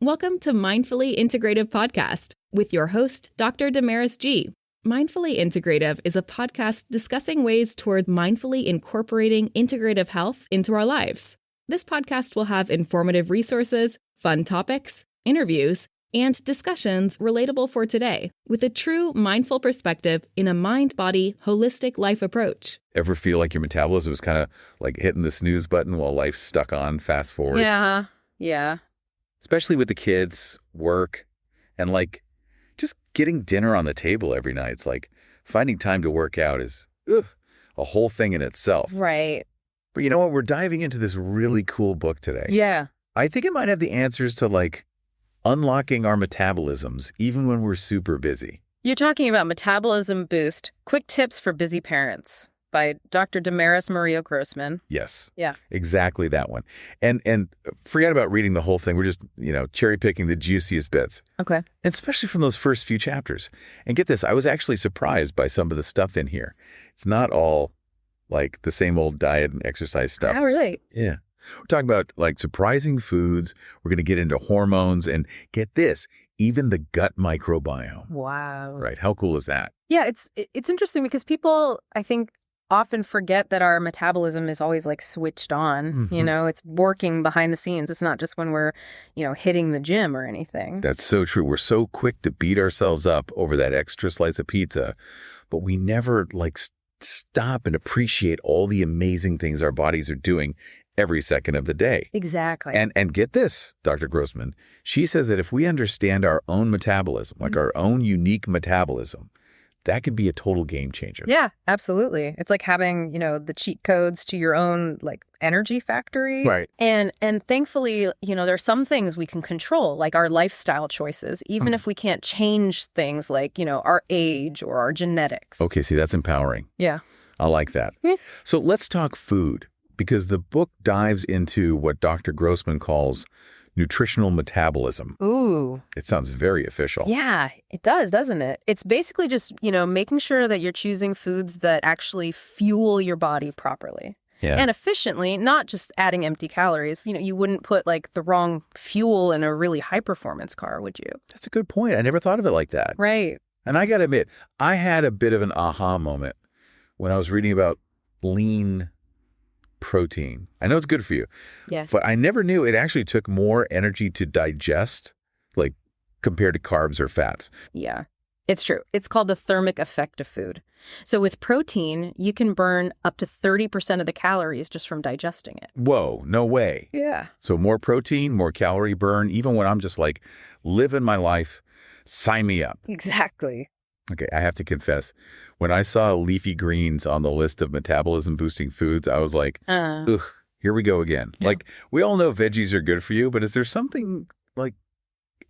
Welcome to Mindfully Integrative Podcast with your host, Dr. Damaris G. Mindfully Integrative is a podcast discussing ways toward mindfully incorporating integrative health into our lives. This podcast will have informative resources, fun topics, interviews, and discussions relatable for today with a true mindful perspective in a mind-body, holistic life approach. Ever feel like your metabolism is kind of like hitting the snooze button while life's stuck on fast forward? Yeah. Especially with the kids, work, and like just getting dinner on the table every night. It's like finding time to work out is a whole thing in itself. Right. But you know what? We're diving into this really cool book today. Yeah. I think it might have the answers to like unlocking our metabolisms even when we're super busy. You're talking about Metabolism Boost, Quick Tips for Busy Parents by Dr. Damaris Murillo-Grossman. Yes. Yeah. Exactly that one. And forget about reading the whole thing. We're just, cherry picking the juiciest bits. Okay. And especially from those first few chapters. And get this, I was actually surprised by some of the stuff in here. It's not all like the same old diet and exercise stuff. Oh, really? Yeah. We're talking about like surprising foods. We're going to get into hormones and get this, even the gut microbiome. Wow. Right. How cool is that? Yeah, it's interesting because people, I think, often forget that our metabolism is always like switched on. Mm-hmm. It's working behind the scenes. It's not just when we're, hitting the gym or anything. That's so true. We're so quick to beat ourselves up over that extra slice of pizza, but we never like stop and appreciate all the amazing things our bodies are doing every second of the day. Exactly. And get this, Dr. Grossman, she says that if we understand our own metabolism, like our own unique metabolism, that can be a total game changer. Yeah, absolutely. It's like having, the cheat codes to your own like energy factory. Right. And thankfully, there's some things we can control, like our lifestyle choices, even if we can't change things like, our age or our genetics. Okay, see, that's empowering. Yeah. I like that. So let's talk food, because the book dives into what Dr. Grossman calls nutritional metabolism. Ooh. It sounds very official. Yeah, it does, doesn't it? It's basically just, making sure that you're choosing foods that actually fuel your body properly. Yeah. And efficiently, not just adding empty calories. You wouldn't put like the wrong fuel in a really high performance car, would you? That's a good point. I never thought of it like that. Right. And I got to admit, I had a bit of an aha moment when I was reading about lean protein. I know it's good for you. Yes. But I never knew it actually took more energy to digest, like compared to carbs or fats. Yeah, it's true. It's called the thermic effect of food. So with protein, you can burn up to 30% of the calories just from digesting it. Whoa, no way. Yeah. So more protein, more calorie burn, even when I'm just like living my life, sign me up. Exactly. Okay, I have to confess, when I saw leafy greens on the list of metabolism boosting foods, I was like, ugh, here we go again. Yeah. Like, we all know veggies are good for you, but is there something like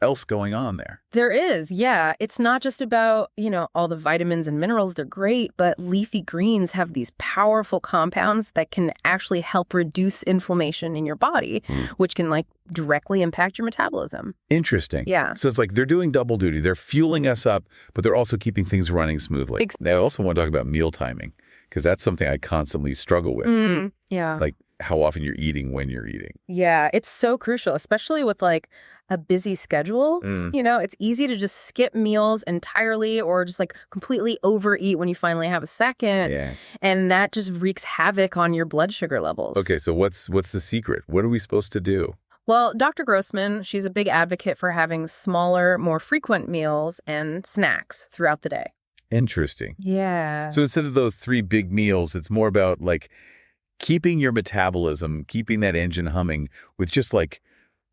else going on there? There is, yeah. It's not just about, all the vitamins and minerals. They're great, but leafy greens have these powerful compounds that can actually help reduce inflammation in your body, which can like directly impact your metabolism. Interesting. Yeah. So it's like they're doing double duty. They're fueling us up, but they're also keeping things running smoothly. I also want to talk about meal timing, because that's something I constantly struggle with. Yeah. Like how often you're eating when you're eating. Yeah, it's so crucial, especially with like a busy schedule. It's easy to just skip meals entirely or just like completely overeat when you finally have a second. Yeah. And that just wreaks havoc on your blood sugar levels. Okay, so what's the secret? What are we supposed to do? Well, Dr. Grossman, she's a big advocate for having smaller, more frequent meals and snacks throughout the day. Interesting. Yeah. So instead of those 3 big meals, it's more about like keeping your metabolism, keeping that engine humming with just like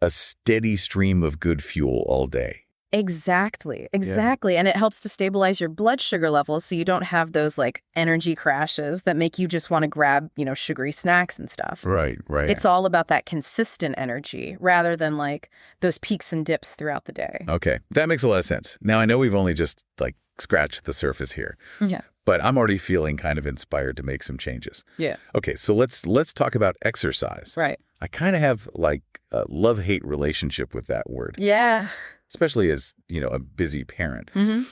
a steady stream of good fuel all day. Exactly. And it helps to stabilize your blood sugar levels so you don't have those like energy crashes that make you just want to grab, sugary snacks and stuff. Right. It's all about that consistent energy rather than like those peaks and dips throughout the day. Okay. That makes a lot of sense. Now, I know we've only just like scratched the surface here. Yeah. But I'm already feeling kind of inspired to make some changes. Yeah. Okay, so let's talk about exercise. Right. I kind of have like a love-hate relationship with that word. Yeah. Especially as, a busy parent.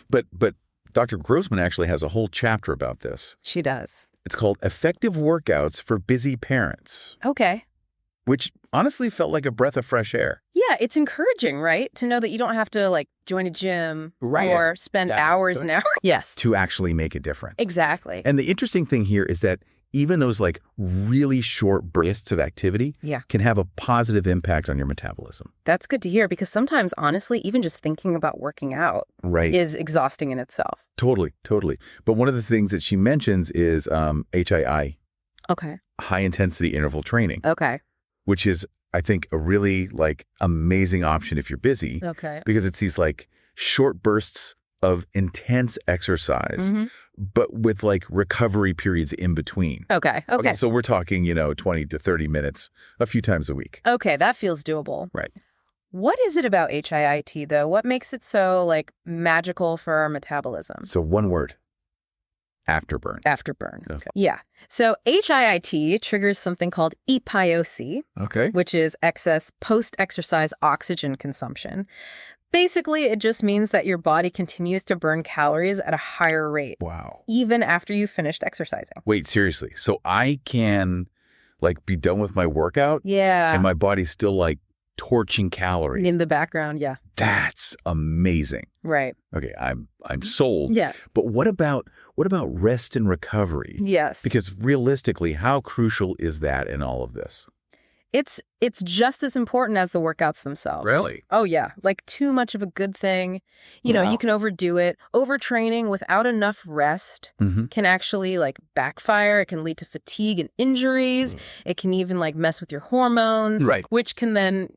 But Dr. Grossman actually has a whole chapter about this. She does. It's called Effective Workouts for Busy Parents. Okay. which honestly felt like a breath of fresh air. Yeah, it's encouraging, right? To know that you don't have to like join a gym or spend hours and hours. Yes. To actually make a difference. Exactly. And the interesting thing here is that even those like really short bursts of activity can have a positive impact on your metabolism. That's good to hear because sometimes, honestly, even just thinking about working out is exhausting in itself. Totally. But one of the things that she mentions is HII. Okay. High intensity interval training. Okay. Which is, I think, a really like amazing option if you're busy. Okay. Because it's these like short bursts of intense exercise, but with like recovery periods in between. Okay. So we're talking, 20 to 30 minutes a few times a week. Okay, that feels doable. Right. What is it about HIIT, though? What makes it so like magical for our metabolism? So one word. Afterburn. Afterburn. Okay. Yeah. So HIIT triggers something called EPIOC, which is excess post-exercise oxygen consumption. Basically, it just means that your body continues to burn calories at a higher rate. Wow. Even after you've finished exercising. Wait, seriously. So I can like be done with my workout and my body's still like torching calories. In the background, yeah. That's amazing. Right. Okay, I'm sold. Yeah. But what about rest and recovery? Yes. Because realistically, how crucial is that in all of this? It's just as important as the workouts themselves. Really? Oh, yeah. Like too much of a good thing. You know, you can overdo it. Overtraining without enough rest can actually like backfire. It can lead to fatigue and injuries. It can even like mess with your hormones, which can then,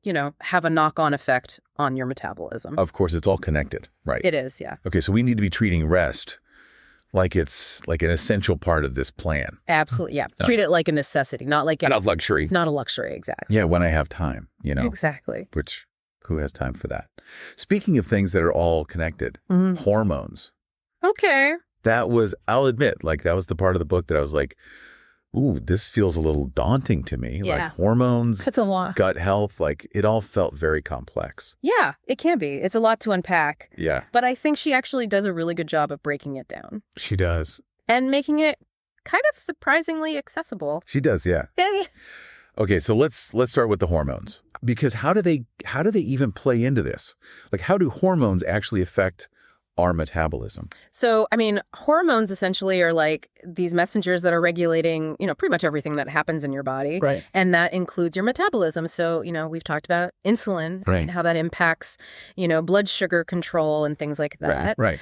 have a knock-on effect on your metabolism. Of course, it's all connected, right? It is, yeah. Okay, so we need to be treating rest like it's like an essential part of this plan. Absolutely, yeah. Treat it like a necessity, not like a luxury. Not a luxury, exactly. Yeah, when I have time, Exactly. Which, who has time for that? Speaking of things that are all connected, hormones. Okay. That was, I'll admit, like that was the part of the book that I was like, ooh, this feels a little daunting to me. Yeah. Like hormones, It's a lot. gut health, like it all felt very complex. Yeah, it can be. It's a lot to unpack. Yeah. But I think she actually does a really good job of breaking it down. She does. And making it kind of surprisingly accessible. She does, yeah. Yay. Okay, so let's start with the hormones. Because how do they even play into this? Like how do hormones actually affect our metabolism? So, I mean, hormones essentially are like these messengers that are regulating, pretty much everything that happens in your body. Right. And that includes your metabolism. So, we've talked about insulin and how that impacts, blood sugar control and things like that. Right.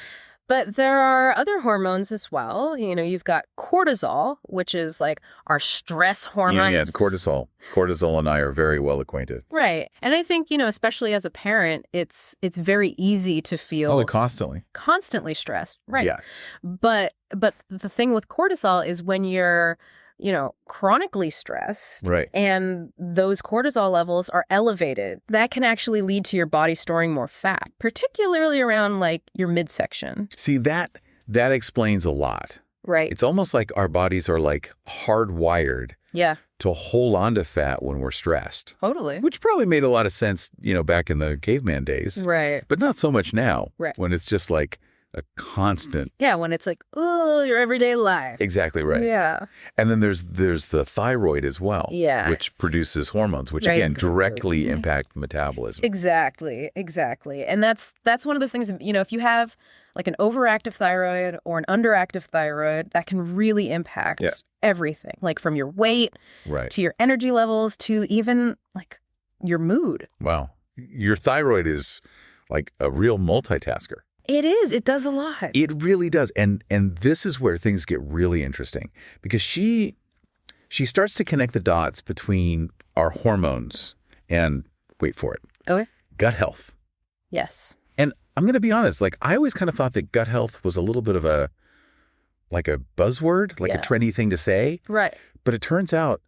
But there are other hormones as well. You've got cortisol, which is like our stress hormone. Yeah, it's cortisol. Cortisol and I are very well acquainted. Right. And I think, especially as a parent, it's very easy to feel constantly stressed. Right. Yeah. But the thing with cortisol is when you're chronically stressed and those cortisol levels are elevated, that can actually lead to your body storing more fat, particularly around like your midsection. See, that explains a lot. Right. It's almost like our bodies are like hardwired to hold on to fat when we're stressed. Totally. Which probably made a lot of sense, back in the caveman days. Right. But not so much now. Right. When it's just like a constant. Yeah, when it's like, oh, your everyday life. Exactly right. Yeah. And then there's the thyroid as well. Yeah. Which produces hormones, which again directly impact metabolism. Exactly. And that's one of those things, if you have like an overactive thyroid or an underactive thyroid, that can really impact everything, like from your weight to your energy levels to even like your mood. Wow. Your thyroid is like a real multitasker. It is. It does a lot. It really does. And this is where things get really interesting because she starts to connect the dots between our hormones and, wait for it, gut health. Yes. And I'm going to be honest, like I always kind of thought that gut health was a little bit of a buzzword, like a trendy thing to say. Right. But it turns out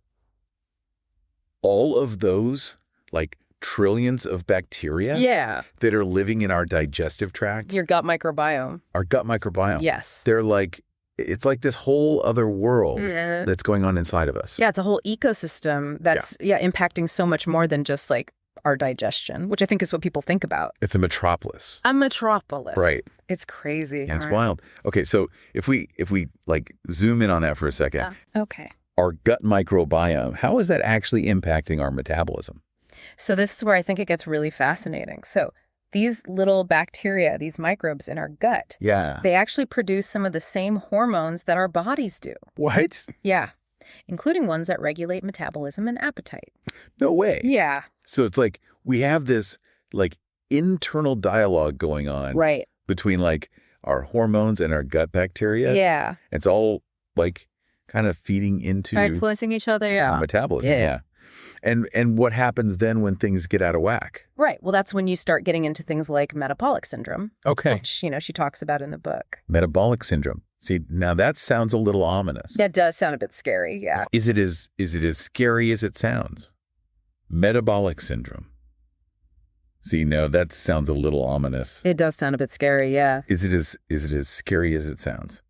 all of those like trillions of bacteria that are living in our digestive tract. Your gut microbiome. Our gut microbiome. Yes. They're like, it's like this whole other world that's going on inside of us. Yeah, it's a whole ecosystem that's impacting so much more than just like our digestion, which I think is what people think about. It's a metropolis. A metropolis. Right. It's crazy. Yeah, it's wild. Okay, so if we like zoom in on that for a second. Okay. our gut microbiome, how is that actually impacting our metabolism? So this is where I think it gets really fascinating. So these little bacteria, these microbes in our gut, Yeah. they actually produce some of the same hormones that our bodies do. What? Yeah, including ones that regulate metabolism and appetite. No way. Yeah. So it's like we have this like internal dialogue going on Right. between like our hormones and our gut bacteria. Yeah. It's all like kind of feeding into Influencing each other. our Yeah. metabolism. Yeah. Yeah. And what happens then when things get out of whack? Right. Well, that's when you start getting into things like metabolic syndrome, Okay. which, she talks about in the book. Metabolic syndrome. See, now that sounds a little ominous. That does sound a bit scary. Yeah. Is it as scary as it sounds? Metabolic syndrome. See, no, that sounds a little ominous. It does sound a bit scary. Yeah. Is it as scary as it sounds?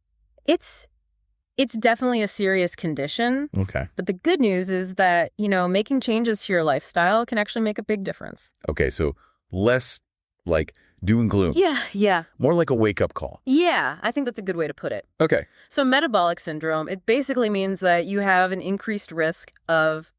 It's definitely a serious condition. Okay. But the good news is that, making changes to your lifestyle can actually make a big difference. Okay, so less like doom and gloom. Yeah. More like a wake-up call. Yeah, I think that's a good way to put it. Okay. So metabolic syndrome, it basically means that you have an increased risk of,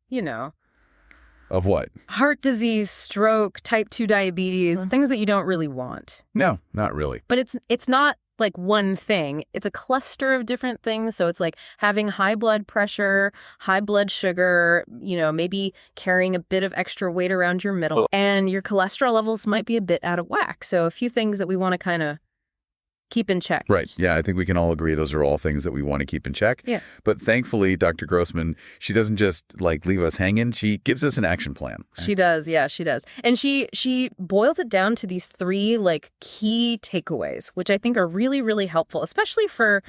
Of what? heart disease, stroke, type 2 diabetes, things that you don't really want. No, not really. But it's not like one thing. It's a cluster of different things. So it's like having high blood pressure, high blood sugar, maybe carrying a bit of extra weight around your middle, and your cholesterol levels might be a bit out of whack. So a few things that we want to kind of keep in check. Right. Yeah, I think we can all agree those are all things that we want to keep in check. Yeah. But thankfully, Dr. Grossman, she doesn't just like leave us hanging. She gives us an action plan. She does. Yeah, she does. And she boils it down to these 3 like key takeaways, which I think are really, really helpful, especially for,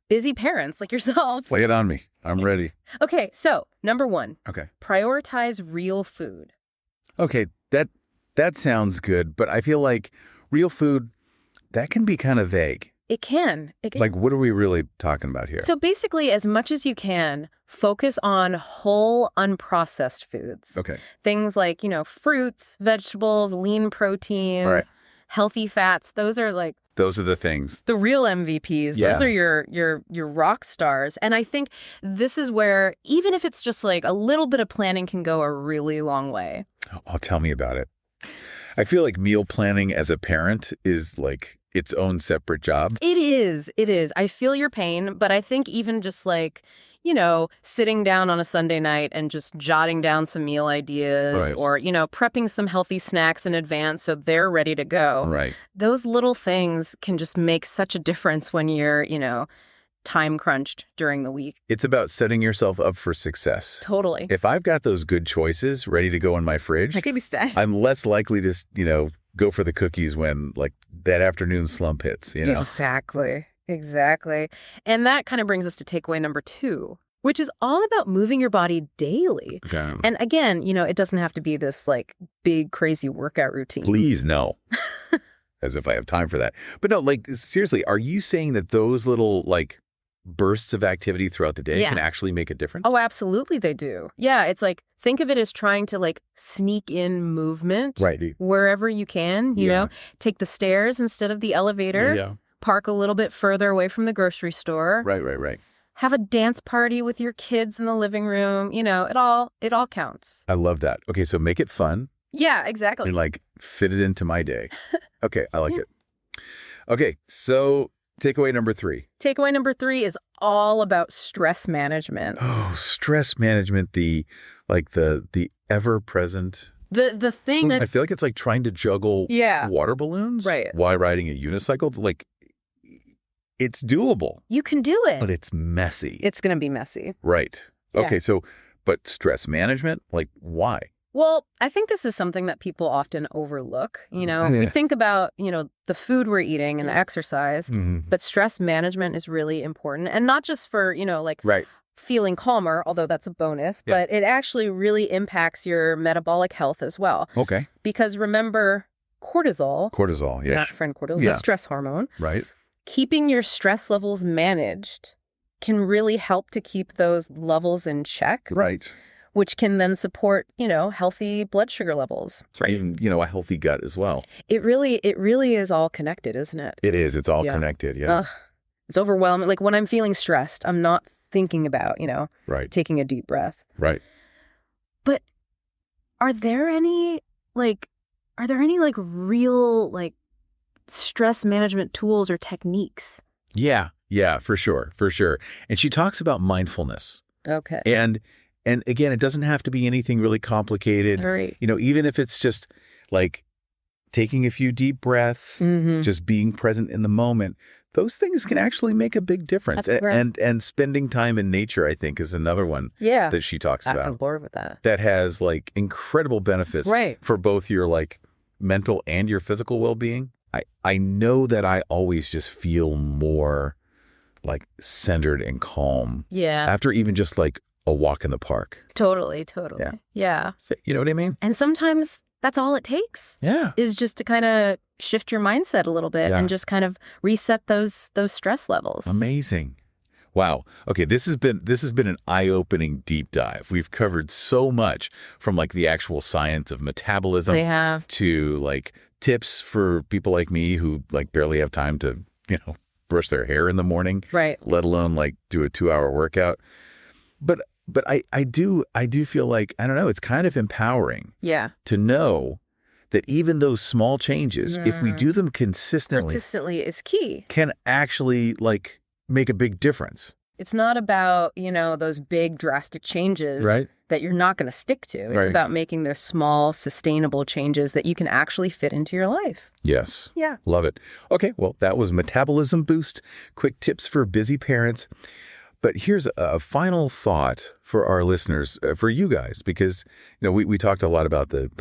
busy parents like yourself. Lay it on me. I'm ready. Okay. So number 1, Okay. prioritize real food. Okay, that sounds good, but I feel like real food, that can be kind of vague. It can. Like, what are we really talking about here? So basically, as much as you can, focus on whole, unprocessed foods. Okay. Things like, fruits, vegetables, lean protein, All right. healthy fats. Those are like Those are the things. the real MVPs. Yeah. Those are your rock stars. And I think this is where, even if it's just like a little bit of planning, can go a really long way. Oh, tell me about it. I feel like meal planning as a parent is like its own separate job. It is. I feel your pain, but I think even just like, sitting down on a Sunday night and just jotting down some meal ideas, Right. or, prepping some healthy snacks in advance so they're ready to go. Right. Those little things can just make such a difference when you're, time crunched during the week. It's about setting yourself up for success. Totally. If I've got those good choices ready to go in my fridge, can be sad. I'm less likely to, go for the cookies when like that afternoon slump hits, Exactly. And that kind of brings us to takeaway number 2, which is all about moving your body daily. Okay. And again, it doesn't have to be this like big, crazy workout routine. Please, no. As if I have time for that. But no, like, seriously, are you saying that those little like bursts of activity throughout the day Yeah. can actually make a difference? Oh, absolutely they do. Yeah, it's like, think of it as trying to like sneak in movement Right. wherever you can, Yeah. take the stairs instead of the elevator, Yeah. park a little bit further away from the grocery store, Right. have a dance party with your kids in the living room, it all counts. I love that. Okay, so make it fun Yeah, exactly. and like fit it into my day. Okay, I like it. Okay, so takeaway number 3. Takeaway number 3 is all about stress management. Oh, stress management, the ever-present. The thing I that, feel like it's like trying to juggle yeah, water balloons Right. while riding a unicycle. Like, it's doable, you can do it. but it's messy. It's going to be messy. Right. Yeah. Okay, so, but stress management, like, why? Well, I think this is something that people often overlook. We Yeah. think about, the food we're eating and the exercise, but stress management is really important. And not just for, Right. feeling calmer, although that's a bonus, Yeah. but it actually really impacts your metabolic health as well. Okay. Because remember, cortisol, Cortisol, yes. not friend cortisol, Yeah. the stress hormone, Right. keeping your stress levels managed can really help to keep those levels in check, Right. which can then support, healthy blood sugar levels. That's right. Even, a healthy gut as well. It really is all connected, isn't it? It is. It's all Yeah. connected. Yeah. Ugh, it's overwhelming. Like when I'm feeling stressed, I'm not thinking about, Right. taking a deep breath. Right. But are there any real stress management tools or techniques? Yeah. Yeah, for sure. For sure. And she talks about mindfulness. Okay. And again, it doesn't have to be anything really complicated. Right. Even if it's just like taking a few deep breaths, just being present in the moment, those things can actually make a big difference. And spending time in nature, I think, is another one that she talks about. I'm on board with that. That has like incredible benefits for both your like mental and your physical well-being. I know that I always just feel more like centered and calm. Yeah. After even just like a walk in the park. Totally. Yeah. So, you know what I mean? And sometimes that's all it takes. Yeah. Is just to kind of shift your mindset a little bit and just kind of reset those stress levels. Amazing. Wow. Okay, this has been an eye-opening deep dive. We've covered so much, from like the actual science of metabolism to like tips for people like me who like barely have time to, brush their hair in the morning, right? Let alone like do a 2-hour workout. But I do feel like, I don't know, it's kind of empowering to know that even those small changes, if we do them consistently is key, can actually like make a big difference. It's not about, those big drastic changes that you're not going to stick to. It's about making those small, sustainable changes that you can actually fit into your life. Yes. Yeah. Love it. Okay, well, that was Metabolism Boost, quick tips for busy parents. But here's a final thought for our listeners, for you guys, because we talked a lot about the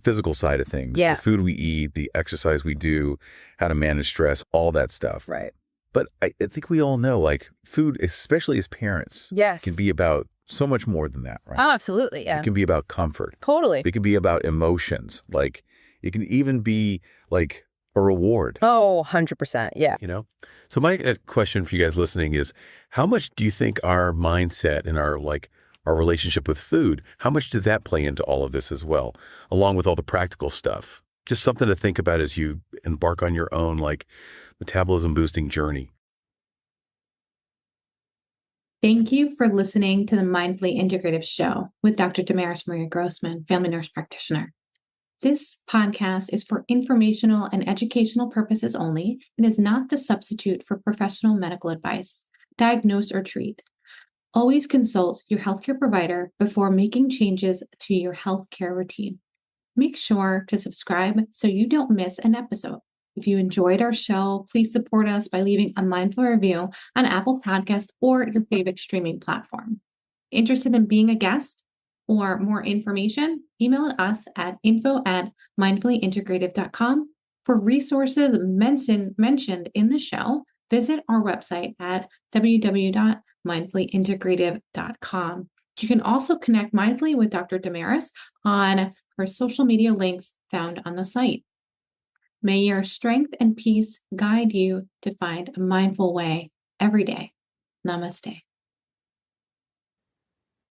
physical side of things, the food we eat, the exercise we do, how to manage stress, all that stuff. Right. But I think we all know, like, food, especially as parents, can be about so much more than that, right? Oh, absolutely, yeah. It can be about comfort. Totally. It can be about emotions. Like, it can even be like a reward. Oh, 100%, yeah. So my question for you guys listening is, how much do you think our mindset and our relationship with food, how much does that play into all of this as well, along with all the practical stuff? Just something to think about as you embark on your own metabolism boosting journey. Thank you for listening to the Mindfully Integrative Show with Dr. Damaris Murillo-Grossman, family nurse practitioner. This podcast is for informational and educational purposes only and is not the substitute for professional medical advice, diagnose, or treat. Always consult your healthcare provider before making changes to your healthcare routine. Make sure to subscribe so you don't miss an episode. If you enjoyed our show, please support us by leaving a mindful review on Apple Podcasts or your favorite streaming platform. Interested in being a guest or more information? Email us at info@mindfullyintegrative.com. For resources mentioned in the show, visit our website at www.mindfullyintegrative.com. You can also connect mindfully with Dr. Damaris on her social media links found on the site. May your strength and peace guide you to find a mindful way every day. Namaste.